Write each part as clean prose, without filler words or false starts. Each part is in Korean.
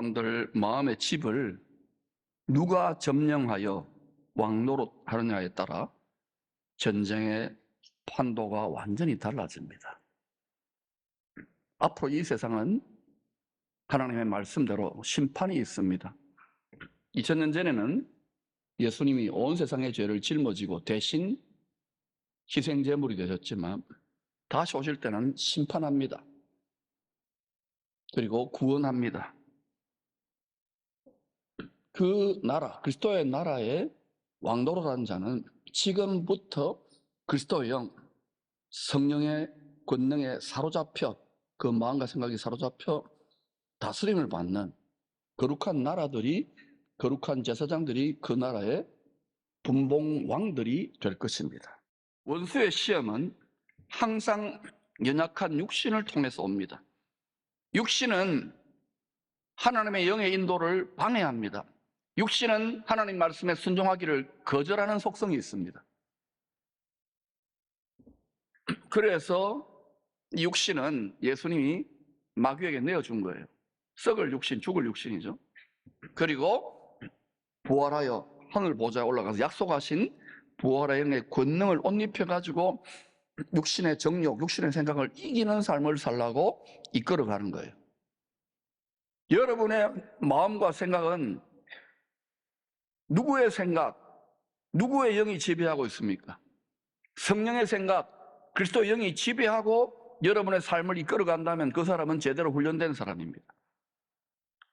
사람들 마음의 집을 누가 점령하여 왕노릇하느냐에 따라 전쟁의 판도가 완전히 달라집니다. 앞으로 이 세상은 하나님의 말씀대로 심판이 있습니다. 2000년 전에는 예수님이 온 세상의 죄를 짊어지고 대신 희생제물이 되셨지만 다시 오실 때는 심판합니다. 그리고 구원합니다. 그 나라, 그리스도의 나라의 왕노릇하는 자는 지금부터 그리스도의 영, 성령의 권능에 사로잡혀 그 마음과 생각이 사로잡혀 다스림을 받는 거룩한 나라들이, 거룩한 제사장들이 그 나라의 분봉왕들이 될 것입니다. 원수의 시험은 항상 연약한 육신을 통해서 옵니다. 육신은 하나님의 영의 인도를 방해합니다. 육신은 하나님 말씀에 순종하기를 거절하는 속성이 있습니다. 그래서 이 육신은 예수님이 마귀에게 내어준 거예요. 썩을 육신, 죽을 육신이죠. 그리고 부활하여 하늘 보좌에 올라가서 약속하신 부활의 영의 권능을 옷 입혀가지고 육신의 정욕, 육신의 생각을 이기는 삶을 살라고 이끌어가는 거예요. 여러분의 마음과 생각은 누구의 생각, 누구의 영이 지배하고 있습니까? 성령의 생각, 그리스도의 영이 지배하고 여러분의 삶을 이끌어간다면 그 사람은 제대로 훈련된 사람입니다.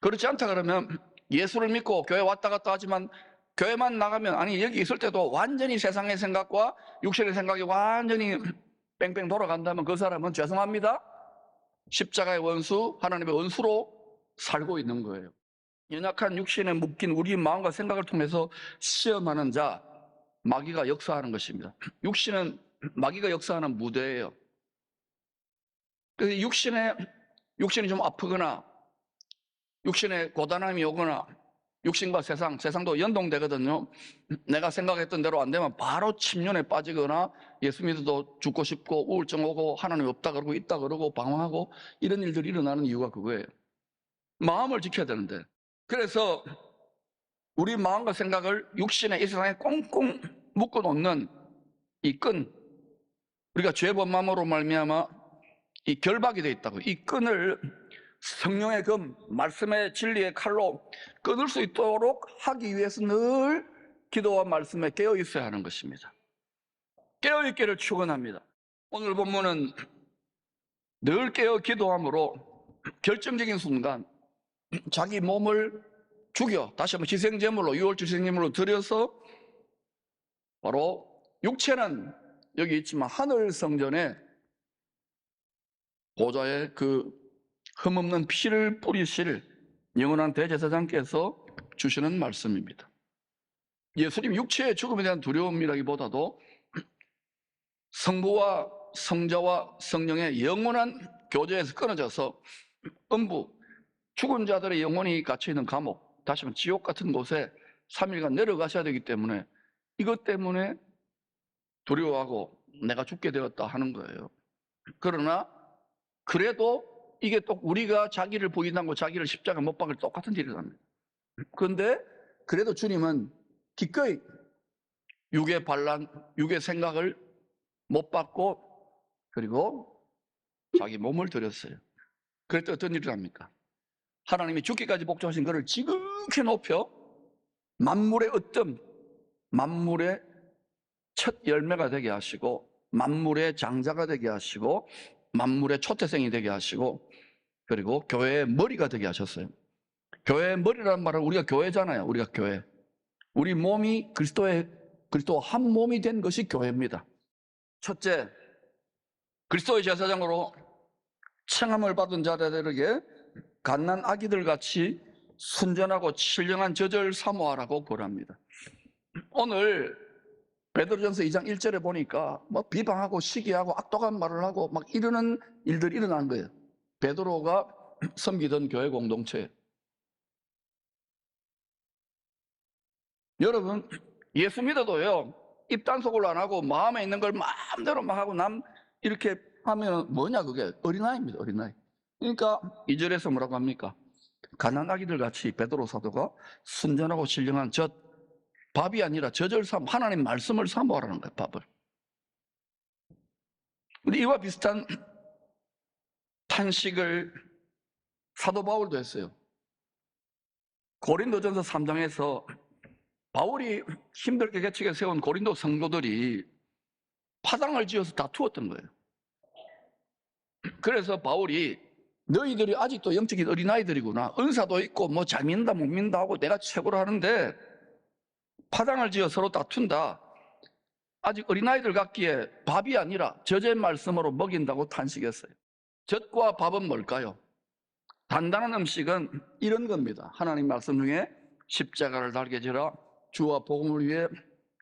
그렇지 않다 그러면 예수를 믿고 교회 왔다 갔다 하지만 교회만 나가면, 아니 여기 있을 때도 완전히 세상의 생각과 육신의 생각이 완전히 뺑뺑 돌아간다면 그 사람은 죄송합니다, 십자가의 원수, 하나님의 원수로 살고 있는 거예요. 연약한 육신에 묶인 우리 마음과 생각을 통해서 시험하는 자, 마귀가 역사하는 것입니다. 육신은 마귀가 역사하는 무대예요. 그래서 육신이 좀 아프거나 육신에 고단함이 오거나 육신과 세상도 연동되거든요. 내가 생각했던 대로 안 되면 바로 침륜에 빠지거나 예수 믿어도 죽고 싶고 우울증 오고 하나님 없다 그러고 있다 그러고 방황하고 이런 일들이 일어나는 이유가 그거예요. 마음을 지켜야 되는데, 그래서 우리 마음과 생각을 육신의 이 세상에 꽁꽁 묶어놓는 이 끈, 우리가 죄범함으로 말미암아 이 결박이 되어 있다고, 이 끈을 성령의 금, 말씀의 진리의 칼로 끊을 수 있도록 하기 위해서 늘 기도와 말씀에 깨어 있어야 하는 것입니다. 깨어 있기를 축원합니다. 오늘 본문은 늘 깨어 기도함으로 결정적인 순간 자기 몸을 죽여, 다시 한번 희생제물로, 유월절 희생제물로 드려서 바로 육체는 여기 있지만 하늘 성전에 보좌에 그 흠없는 피를 뿌리실 영원한 대제사장께서 주시는 말씀입니다. 예수님 육체의 죽음에 대한 두려움이라기보다도 성부와 성자와 성령의 영원한 교제에서 끊어져서 음부, 죽은 자들의 영혼이 갇혀있는 감옥, 다시 말하면 지옥 같은 곳에 3일간 내려가셔야 되기 때문에 이것 때문에 두려워하고 내가 죽게 되었다 하는 거예요. 그러나 그래도 이게 또 우리가 자기를 부인하고 자기를 십자가 못 박을 똑같은 일을 합니다. 그런데 그래도 주님은 기꺼이 육의 반란, 육의 생각을 못 받고 그리고 자기 몸을 드렸어요. 그랬더니 어떤 일을 합니까? 하나님이 죽기까지 복종하신 그를 지극히 높여 만물의 으뜸, 만물의 첫 열매가 되게 하시고 만물의 장자가 되게 하시고 만물의 초태생이 되게 하시고 그리고 교회의 머리가 되게 하셨어요. 교회의 머리라는 말은 우리가 교회잖아요. 우리가 교회. 우리 몸이 그리스도와 한 몸이 된 것이 교회입니다. 첫째, 그리스도의 제사장으로 청함을 받은 자들에게 갓난 아기들 같이 순전하고 신령한 젖을 사모하라고 권합니다. 오늘 베드로전서 2장 1절에 보니까 뭐 비방하고 시기하고 악독한 말을 하고 막 이러는 일들이 일어나는 거예요. 베드로가 섬기던 교회 공동체. 여러분, 예수 믿어도요, 입 단속을 안 하고 마음에 있는 걸 마음대로 막 하고 남 이렇게 하면 뭐냐, 그게 어린아이입니다. 어린아이. 그러니까 2절에서 뭐라고 합니까? 가난아기들 같이 베드로 사도가 순전하고 신령한 젖, 밥이 아니라 젖을 하나님 말씀을 사모하라는 거예요, 밥을. 근데 이와 비슷한 탄식을 사도 바울도 했어요. 고린도전서 3장에서 바울이 힘들게 개척해 세운 고린도 성도들이 파당을 지어서 다투었던 거예요. 그래서 바울이 너희들이 아직도 영적인 어린아이들이구나. 은사도 있고 뭐 잘 믿는다 못 믿는다 하고 내가 최고로 하는데 파당을 지어 서로 다툰다. 아직 어린아이들 같기에 밥이 아니라 젖의 말씀으로 먹인다고 탄식했어요. 젖과 밥은 뭘까요? 단단한 음식은 이런 겁니다. 하나님 말씀 중에 십자가를 달게 지라, 주와 복음을 위해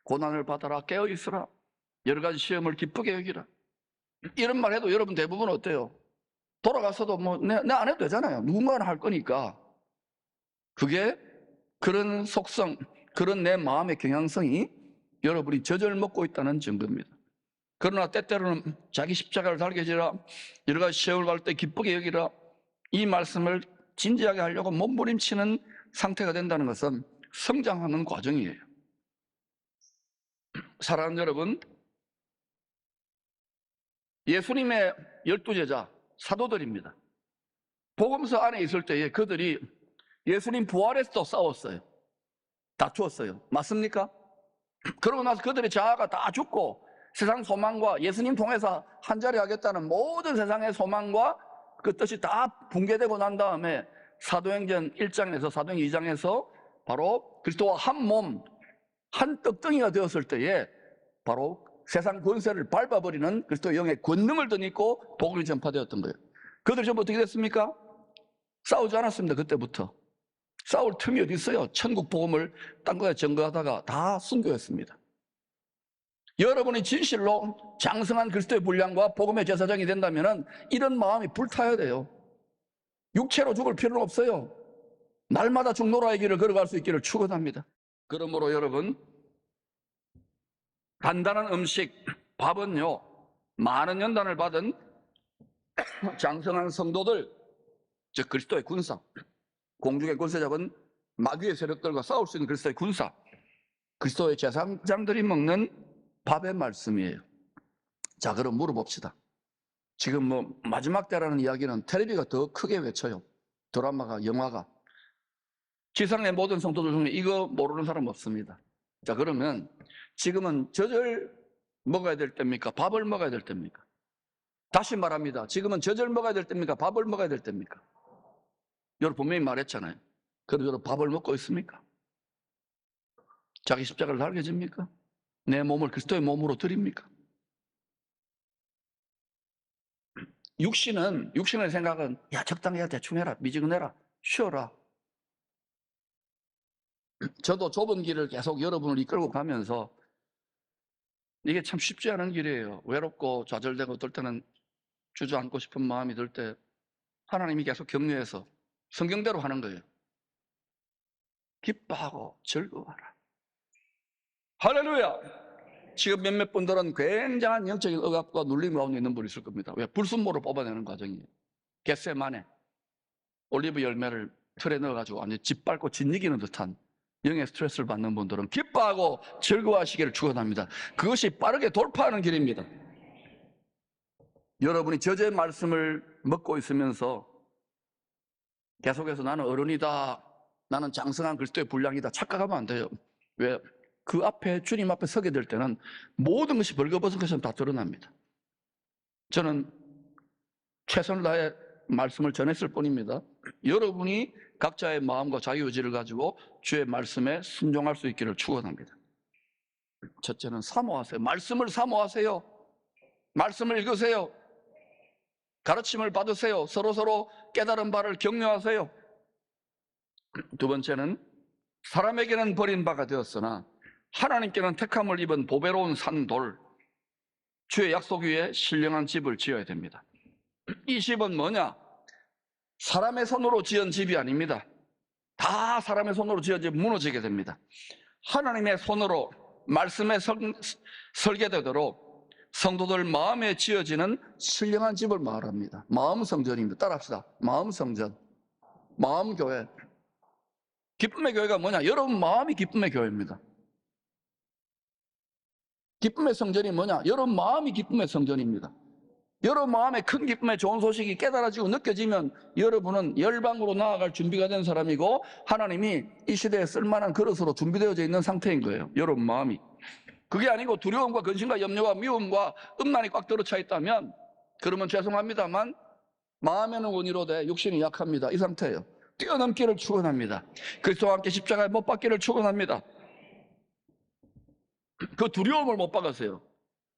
고난을 받아라, 깨어 있으라, 여러 가지 시험을 기쁘게 여기라. 이런 말 해도 여러분 대부분 어때요? 돌아가서도 뭐 내 안 해도 되잖아요. 누군가는 할 거니까. 그게 그런 속성, 그런 내 마음의 경향성이 여러분이 젖을 먹고 있다는 증거입니다. 그러나 때때로는 자기 십자가를 달게 지라, 여러 가지 시험을 받을 때 기쁘게 여기라, 이 말씀을 진지하게 하려고 몸부림치는 상태가 된다는 것은 성장하는 과정이에요. 사랑하는 여러분, 예수님의 12제자 사도들입니다. 복음서 안에 있을 때에 그들이 예수님 부활에서도 싸웠어요. 다투었어요. 맞습니까? 그러고 나서 그들의 자아가 다 죽고 세상 소망과 예수님 통해서 한자리 하겠다는 모든 세상의 소망과 그 뜻이 다 붕괴되고 난 다음에 사도행전 1장에서 사도행전 2장에서 바로 그리스도와 한 몸, 한 떡덩이가 되었을 때에 바로 세상 권세를 밟아버리는 그리스도의 영의 권능을 덧입고 복음이 전파되었던 거예요. 그들이 전부 어떻게 됐습니까? 싸우지 않았습니다. 그때부터. 싸울 틈이 어디 있어요? 천국 복음을 딴 거에 증거하다가 다 순교했습니다. 여러분이 진실로 장성한 그리스도의 분량과 복음의 제사장이 된다면 이런 마음이 불타야 돼요. 육체로 죽을 필요는 없어요. 날마다 중노라의 길을 걸어갈 수 있기를 축원합니다. 그러므로 여러분, 단단한 음식, 밥은요, 많은 연단을 받은 장성한 성도들, 즉 그리스도의 군사, 공중의 권세 잡은 마귀의 세력들과 싸울 수 있는 그리스도의 군사, 그리스도의 제사장들이 먹는 밥의 말씀이에요. 자, 그럼 물어봅시다. 지금 뭐 마지막 때라는 이야기는 텔레비가 더 크게 외쳐요. 드라마가, 영화가. 지상의 모든 성도들 중에 이거 모르는 사람 없습니다. 자, 그러면 지금은 젖을 먹어야 될 때입니까? 밥을 먹어야 될 때입니까? 다시 말합니다. 지금은 젖을 먹어야 될 때입니까? 밥을 먹어야 될 때입니까? 여러분 분명히 말했잖아요. 그래도 여러분 밥을 먹고 있습니까? 자기 십자가를 달게 집니까? 내 몸을 그리스도의 몸으로 드립니까? 육신의 생각은 야, 적당히 해야 대충 해라, 미지근해라, 쉬어라. 저도 좁은 길을 계속 여러분을 이끌고 가면서 이게 참 쉽지 않은 길이에요. 외롭고 좌절되고 어떨 때는 주저앉고 싶은 마음이 들 때 하나님이 계속 격려해서 성경대로 하는 거예요. 기뻐하고 즐거워하라. 할렐루야! 지금 몇몇 분들은 굉장한 영적인 억압과 눌림 가운데 있는 분이 있을 겁니다. 왜? 불순모를 뽑아내는 과정이에요. 겟세마네 올리브 열매를 틀에 넣어가지고 완전히 짓밟고 짓이기는 듯한 영의 스트레스를 받는 분들은 기뻐하고 즐거워하시기를 축원합니다. 그것이 빠르게 돌파하는 길입니다. 여러분이 저의 말씀을 먹고 있으면서 계속해서 나는 어른이다, 나는 장성한 그리스도의 분량이다 착각하면 안 돼요. 왜? 그 앞에 주님 앞에 서게 될 때는 모든 것이 벌거벗은 것처럼 다 드러납니다. 저는 최선을 다해 말씀을 전했을 뿐입니다. 여러분이 각자의 마음과 자유의지를 가지고 주의 말씀에 순종할 수 있기를 축원합니다. 첫째는 사모하세요. 말씀을 사모하세요. 말씀을 읽으세요. 가르침을 받으세요. 서로 깨달은 바를 격려하세요. 두 번째는 사람에게는 버림받아 되었으나 하나님께는 택함을 입은 보배로운 산돌, 주의 약속 위에 신령한 집을 지어야 됩니다. 이 집은 뭐냐? 사람의 손으로 지은 집이 아닙니다. 다 사람의 손으로 지은 집 무너지게 됩니다. 하나님의 손으로 말씀에 설계되도록 성도들 마음에 지어지는 신령한 집을 말합니다. 마음성전입니다. 따라합시다. 마음성전. 마음교회. 기쁨의 교회가 뭐냐? 여러분 마음이 기쁨의 교회입니다. 기쁨의 성전이 뭐냐? 여러분 마음이 기쁨의 성전입니다. 여러분 마음에 큰 기쁨의 좋은 소식이 깨달아지고 느껴지면 여러분은 열방으로 나아갈 준비가 된 사람이고 하나님이 이 시대에 쓸만한 그릇으로 준비되어져 있는 상태인 거예요. 여러분 마음이. 그게 아니고 두려움과 근심과 염려와 미움과 음란이 꽉 들어차 있다면 그러면 죄송합니다만 마음에는 원이로되 육신이 약합니다. 이 상태예요. 뛰어넘기를 축원합니다. 그리스도와 함께 십자가에 못 박기를 축원합니다. 그 두려움을 못 박았어요.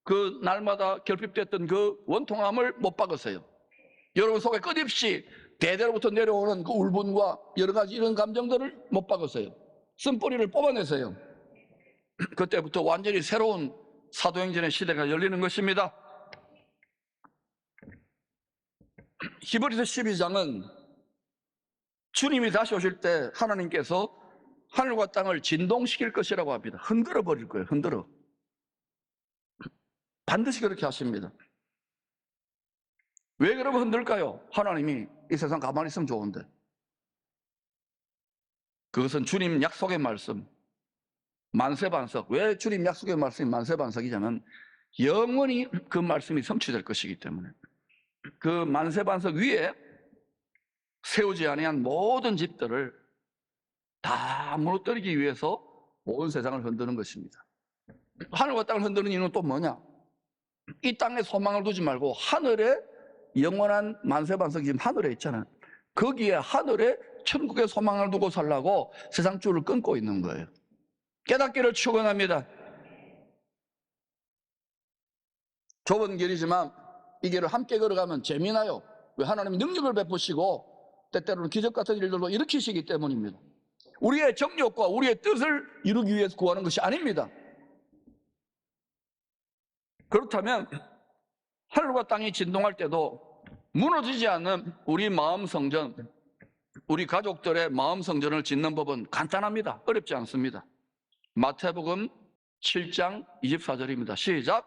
그 날마다 결핍됐던 그 원통함을 못 박았어요. 여러분 속에 끝없이 대대로부터 내려오는 그 울분과 여러 가지 이런 감정들을 못 박았어요. 쓴뿌리를 뽑아냈어요. 그때부터 완전히 새로운 사도행전의 시대가 열리는 것입니다. 히브리서 12장은 주님이 다시 오실 때 하나님께서 하늘과 땅을 진동시킬 것이라고 합니다. 흔들어 버릴 거예요. 흔들어. 반드시 그렇게 하십니다. 왜 그러면 흔들까요? 하나님이 이 세상 가만히 있으면 좋은데. 그것은 주님 약속의 말씀, 만세반석. 왜 주님 약속의 말씀이 만세반석이냐면 영원히 그 말씀이 성취될 것이기 때문에. 그 만세반석 위에 세우지 아니한 모든 집들을 다 무너뜨리기 위해서 온 세상을 흔드는 것입니다. 하늘과 땅을 흔드는 이유는 또 뭐냐? 이 땅에 소망을 두지 말고 하늘에 영원한 만세반석이 지금 하늘에 있잖아요. 거기에 하늘에 천국의 소망을 두고 살라고 세상 줄을 끊고 있는 거예요. 깨닫기를 축원합니다. 좁은 길이지만 이 길을 함께 걸어가면 재미나요. 왜? 하나님이 능력을 베푸시고 때때로는 기적 같은 일들도 일으키시기 때문입니다. 우리의 정욕과 우리의 뜻을 이루기 위해서 구하는 것이 아닙니다. 그렇다면 하늘과 땅이 진동할 때도 무너지지 않는 우리 마음 성전, 우리 가족들의 마음 성전을 짓는 법은 간단합니다. 어렵지 않습니다. 마태복음 7장 24절입니다. 시작.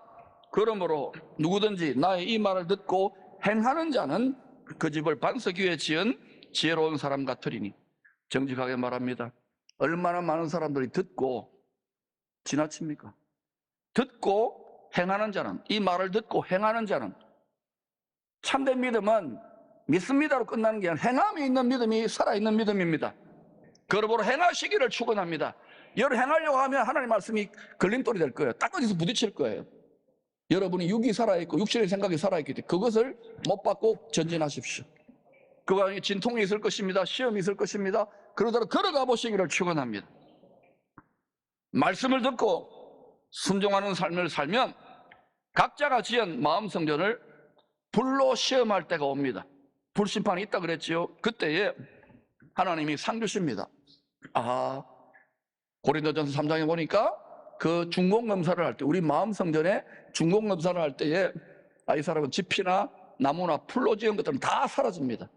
그러므로 누구든지 나의 이 말을 듣고 행하는 자는 그 집을 반석 위에 지은 지혜로운 사람 같으리니. 정직하게 말합니다. 얼마나 많은 사람들이 듣고 지나칩니까? 듣고 행하는 자는, 이 말을 듣고 행하는 자는, 참된 믿음은 믿습니다로 끝나는 게 아니라 행함이 있는 믿음이 살아있는 믿음입니다. 그러므로 행하시기를 축원합니다. 여러분 행하려고 하면 하나님 말씀이 걸림돌이 될 거예요. 딱 어디서 부딪힐 거예요. 여러분이 육이 살아있고 육신의 생각이 살아있기 때문에 그것을 못 받고 전진하십시오. 그 안에 진통이 있을 것입니다. 시험이 있을 것입니다. 그러더라도 걸어가 보시기를 축원합니다. 말씀을 듣고 순종하는 삶을 살면 각자가 지은 마음 성전을 불로 시험할 때가 옵니다. 불심판이 있다 그랬지요. 그때에 하나님이 상 주십니다. 고린도전서 3장에 보니까 그 중공검사를 할 때, 우리 마음 성전에 중공검사를 할 때에 이 사람은 지피나 나무나 풀로 지은 것들은 다 사라집니다.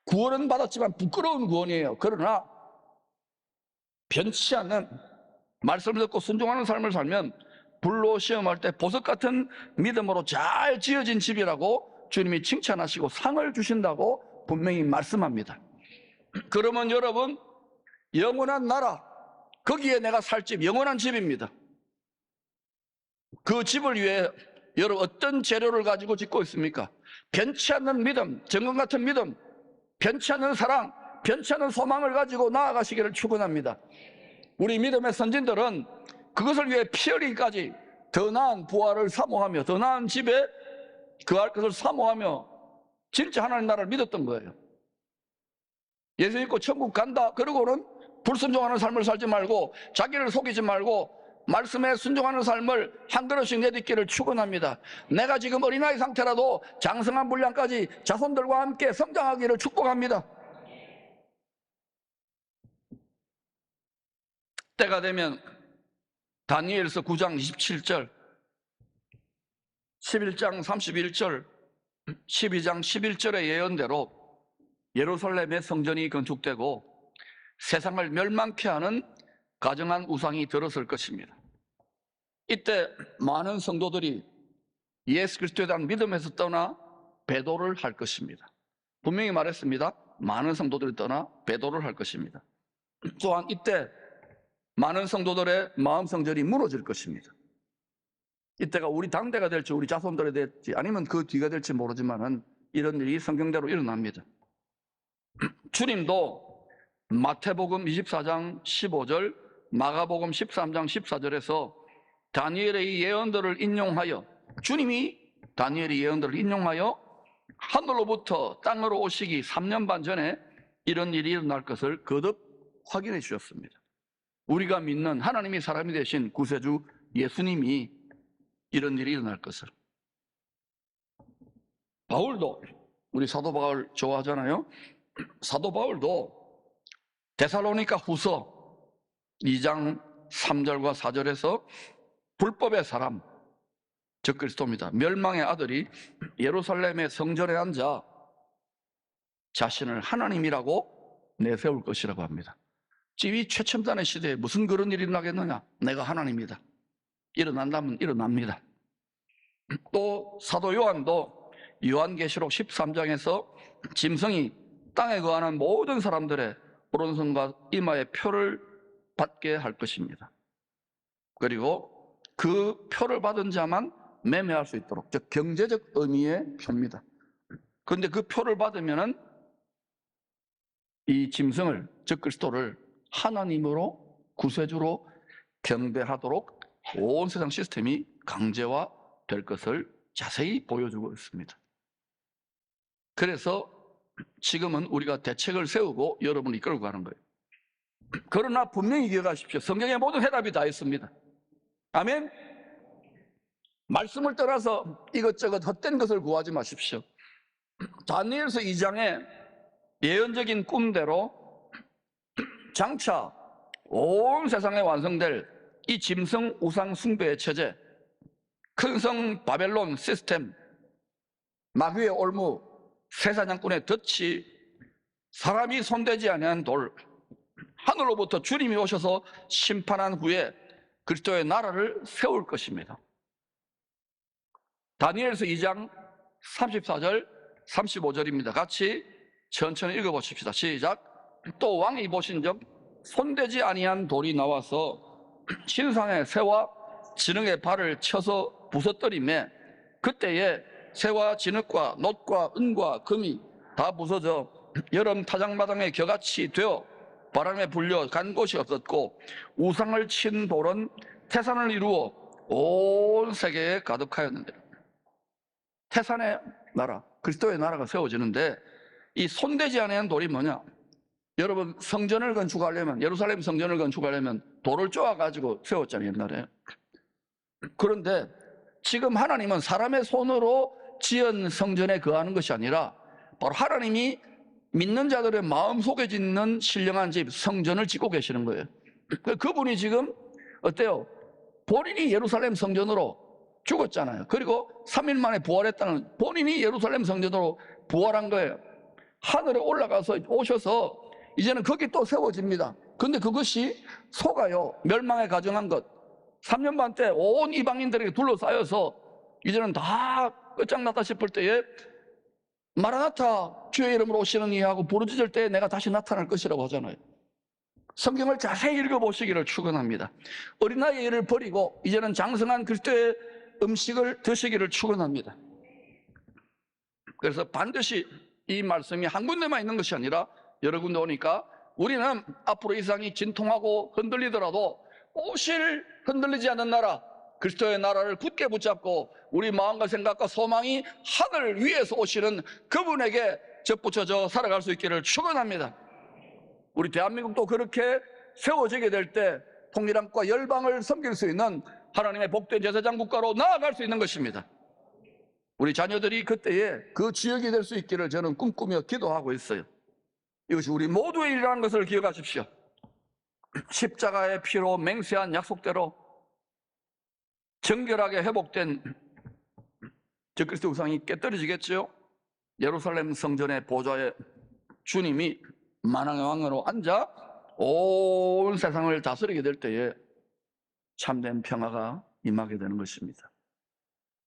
구원은 받았지만 부끄러운 구원이에요. 그러나 변치 않는 말씀을 듣고 순종하는 삶을 살면 불로 시험할 때 보석 같은 믿음으로 잘 지어진 집이라고 주님이 칭찬하시고 상을 주신다고 분명히 말씀합니다. 그러면 여러분, 영원한 나라, 거기에 내가 살 집, 영원한 집입니다. 그 집을 위해 여러분 어떤 재료를 가지고 짓고 있습니까? 변치 않는 믿음, 정금 같은 믿음, 변치 않는 사랑, 변치 않는 소망을 가지고 나아가시기를 축원합니다. 우리 믿음의 선진들은 그것을 위해 피 흘리기까지 더 나은 부활을 사모하며 더 나은 집에 거할 것을 사모하며 진짜 하나님 나라를 믿었던 거예요. 예수 믿고 천국 간다 그러고는 불순종하는 삶을 살지 말고 자기를 속이지 말고 말씀에 순종하는 삶을 한 그릇씩 내딛기를 축원합니다. 내가 지금 어린아이 상태라도 장성한 분량까지 자손들과 함께 성장하기를 축복합니다. 때가 되면 다니엘서 9장 27절, 11장 31절, 12장 11절의 예언대로 예루살렘의 성전이 건축되고 세상을 멸망케 하는 가증한 우상이 들어설 것입니다. 이때 많은 성도들이 예수 그리스도에 대한 믿음에서 떠나 배도를 할 것입니다. 분명히 말했습니다. 많은 성도들이 떠나 배도를 할 것입니다. 또한 이때 많은 성도들의 마음 성전이 무너질 것입니다. 이때가 우리 당대가 될지 우리 자손들이 될지 아니면 그 뒤가 될지 모르지만은 이런 일이 성경대로 일어납니다. 주님도 마태복음 24장 15절, 마가복음 13장 14절에서 다니엘의 예언들을 인용하여, 주님이 다니엘의 예언들을 인용하여 하늘로부터 땅으로 오시기 3년 반 전에 이런 일이 일어날 것을 거듭 확인해 주셨습니다. 우리가 믿는 하나님이 사람이 되신 구세주 예수님이 이런 일이 일어날 것을. 바울도, 우리 사도 바울 좋아하잖아요. 사도 바울도 데살로니가 후서 2장 3절과 4절에서 불법의 사람, 즉 그리스도입니다. 멸망의 아들이 예루살렘의 성전에 앉아 자신을 하나님이라고 내세울 것이라고 합니다. 이 최첨단의 시대에 무슨 그런 일이 일어나겠느냐? 내가 하나님이다. 일어난다면 일어납니다. 또 사도 요한도 요한계시록 13장에서 짐승이 땅에 거하는 모든 사람들의 오른손과 이마에 표를 받게 할 것입니다. 그리고 그 표를 받은 자만 매매할 수 있도록, 즉 경제적 의미의 표입니다. 그런데 그 표를 받으면은 이 짐승을, 즉 그리스도를 하나님으로, 구세주로 경배하도록 온 세상 시스템이 강제화될 것을 자세히 보여주고 있습니다. 그래서 지금은 우리가 대책을 세우고 여러분을 이끌고 가는 거예요. 그러나 분명히 기억하십시오. 성경에 모든 해답이 다 있습니다. 아멘? 말씀을 떠나서 이것저것 헛된 것을 구하지 마십시오. 다니엘서 2장에 예언적인 꿈대로 장차 온 세상에 완성될 이 짐승 우상 숭배의 체제, 큰 성 바벨론 시스템, 마귀의 올무, 새사냥꾼의 덫이, 사람이 손대지 아니한 돌, 하늘로부터 주님이 오셔서 심판한 후에 그리스도의 나라를 세울 것입니다. 다니엘서 2장 34절 35절입니다. 같이 천천히 읽어보십시다. 시작. 또 왕이 보신 적 손대지 아니한 돌이 나와서 신상의 새와 진흙의 발을 쳐서 부서뜨리매 그때에 새와 진흙과 놋과 은과 금이 다 부서져 여름 타작마당에 겨같이 되어 바람에 불려 간 곳이 없었고 우상을 친 돌은 태산을 이루어 온 세계에 가득하였는데, 태산의 나라, 그리스도의 나라가 세워지는데 이 손대지 않은 돌이 뭐냐? 여러분, 성전을 건축하려면, 예루살렘 성전을 건축하려면 돌을 쪼아가지고 세웠잖아요, 옛날에. 그런데 지금 하나님은 사람의 손으로 지은 성전에 거하는 것이 아니라 바로 하나님이 믿는 자들의 마음속에 짓는 신령한 집, 성전을 짓고 계시는 거예요. 그분이 지금 어때요? 본인이 예루살렘 성전으로 죽었잖아요. 그리고 3일 만에 부활했다는, 본인이 예루살렘 성전으로 부활한 거예요. 하늘에 올라가서 오셔서 이제는 거기 또 세워집니다. 근데 그것이 속아요. 멸망에 가정한 것. 3년 반 때 온 이방인들에게 둘러싸여서 이제는 다 끝장났다 싶을 때에 마라나타, 주의 이름으로 오시는 이 하고 부르짖을 때에 내가 다시 나타날 것이라고 하잖아요. 성경을 자세히 읽어보시기를 축원합니다. 어린아이의 일을 버리고 이제는 장성한 그리스도의 음식을 드시기를 축원합니다. 그래서 반드시 이 말씀이 한 군데만 있는 것이 아니라 여러 군데 오니까 우리는 앞으로 이 세상이 진통하고 흔들리더라도 오실 흔들리지 않는 나라, 그리스도의 나라를 굳게 붙잡고 우리 마음과 생각과 소망이 하늘 위에서 오시는 그분에게 접붙여져 살아갈 수 있기를 축원합니다. 우리 대한민국도 그렇게 세워지게 될 때 통일함과 열방을 섬길 수 있는 하나님의 복된 제사장 국가로 나아갈 수 있는 것입니다. 우리 자녀들이 그때에 그 지역이 될 수 있기를 저는 꿈꾸며 기도하고 있어요. 이것이 우리 모두의 일이라는 것을 기억하십시오. 십자가의 피로 맹세한 약속대로 정결하게 회복된 저 그리스도 우상이 깨뜨려지겠지요. 예루살렘 성전의 보좌에 주님이 만왕의 왕으로 앉아 온 세상을 다스리게 될 때에 참된 평화가 임하게 되는 것입니다.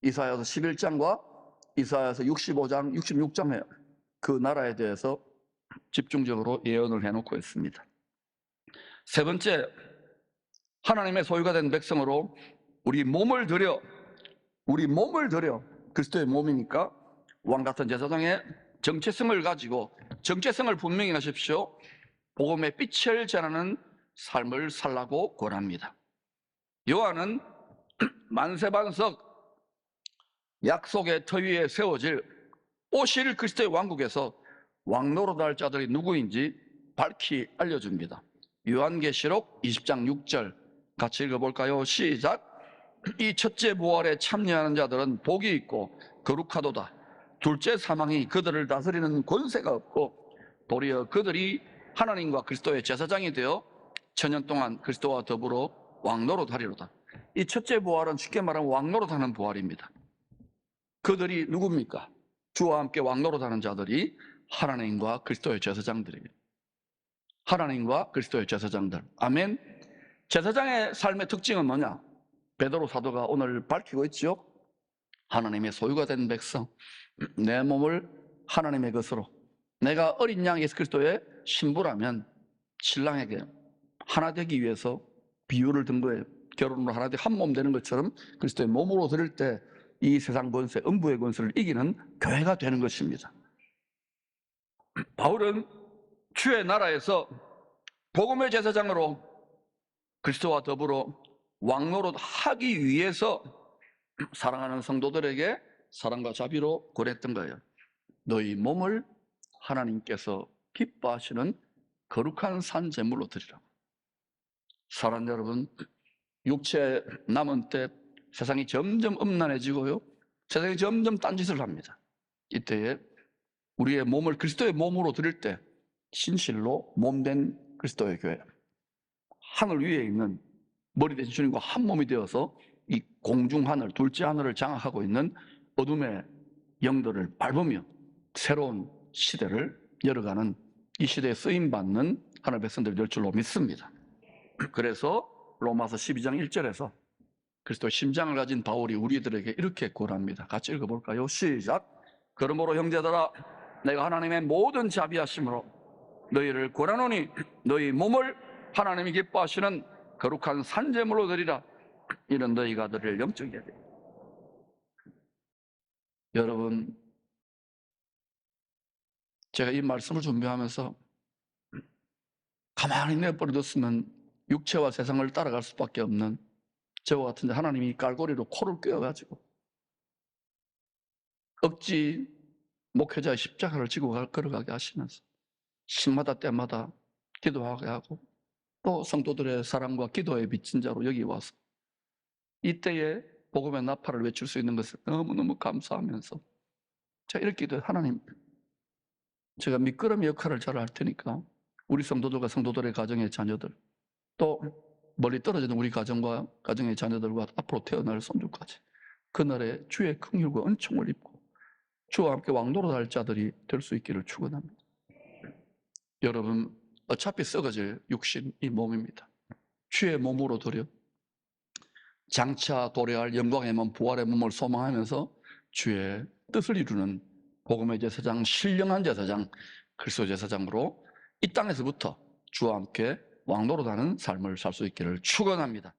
이사야서 11장과 이사야서 65장, 66장에 그 나라에 대해서 집중적으로 예언을 해놓고 있습니다. 세 번째, 하나님의 소유가 된 백성으로 우리 몸을 들여 그리스도의 몸이니까 왕같은 제사장의 정체성을 가지고 정체성을 분명히 하십시오. 복음의 빛을 전하는 삶을 살라고 권합니다. 요한은 만세반석 약속의 터 위에 세워질 오실 그리스도의 왕국에서 왕노릇할 자들이 누구인지 밝히 알려줍니다. 요한계시록 20장 6절 같이 읽어볼까요? 시작. 이 첫째 부활에 참여하는 자들은 복이 있고 거룩하도다. 둘째 사망이 그들을 다스리는 권세가 없고 도리어 그들이 하나님과 그리스도의 제사장이 되어 천년 동안 그리스도와 더불어 왕노릇하리로다. 이 첫째 부활은 쉽게 말하면 왕노릇하는 부활입니다. 그들이 누굽니까? 주와 함께 왕노릇하는 자들이 하나님과 그리스도의 제사장들이에요. 하나님과 그리스도의 제사장들. 아멘. 제사장의 삶의 특징은 뭐냐? 베드로 사도가 오늘 밝히고 있죠. 하나님의 소유가 된 백성, 내 몸을 하나님의 것으로, 내가 어린 양 예수 그리스도의 신부라면 신랑에게 하나 되기 위해서 비유를 든 거예요. 결혼으로 하나 되고 한 몸 되는 것처럼 그리스도의 몸으로 드릴 때 이 세상 권세, 음부의 권세를 이기는 교회가 되는 것입니다. 바울은 주의 나라에서 복음의 제사장으로 그리스도와 더불어 왕노릇 하기 위해서 사랑하는 성도들에게 사랑과 자비로 권했던 거예요. 너희 몸을 하나님께서 기뻐하시는 거룩한 산 제물로 드리라고. 사랑하는 여러분, 육체 남은 때 세상이 점점 음란해지고요, 세상이 점점 딴짓을 합니다. 이때에 우리의 몸을 그리스도의 몸으로 드릴 때 진실로 몸된 그리스도의 교회, 하늘 위에 있는 머리 대신 주님과 한 몸이 되어서 이 공중 하늘, 둘째 하늘을 장악하고 있는 어둠의 영들을 밟으며 새로운 시대를 열어가는, 이 시대에 쓰임받는 하늘 백성들이 될 줄로 믿습니다. 그래서 로마서 12장 1절에서 그리스도의 심장을 가진 바울이 우리들에게 이렇게 권합니다. 같이 읽어볼까요? 시작. 그러므로 형제들아, 내가 하나님의 모든 자비하심으로 너희를 권하노니 너희 몸을 하나님이 기뻐하시는 거룩한 산제물로 드리라. 이는 너희가 드릴 영적 예배. 여러분, 제가 이 말씀을 준비하면서 가만히 내버려뒀으면 육체와 세상을 따라갈 수밖에 없는 저와 같은데, 하나님이 깔고리로 코를 꿰어가지고 억지 목회자의 십자가를 지고 걸어가게 하시면서 시마다 때마다 기도하게 하고 또 성도들의 사랑과 기도에 비친 자로 여기 와서 이때에 복음의 나팔을 외칠 수 있는 것을 너무너무 감사하면서 제가 이렇게 기도해요. 하나님, 제가 미끄러미 역할을 잘 할 테니까 우리 성도들과 성도들의 가정의 자녀들, 또 멀리 떨어지는 우리 가정과 가정의 자녀들과 앞으로 태어날 손주까지 그날에 주의 긍휼과 은총을 입고 주와 함께 왕노릇할 자들이 될 수 있기를 축원합니다. 여러분, 어차피 썩어질 육신 이 몸입니다. 주의 몸으로 드려 장차 도래할 영광의 몸, 부활의 몸을 소망하면서 주의 뜻을 이루는 복음의 제사장, 신령한 제사장, 그리스도 제사장으로 이 땅에서부터 주와 함께 왕노릇하는 삶을 살 수 있기를 축원합니다.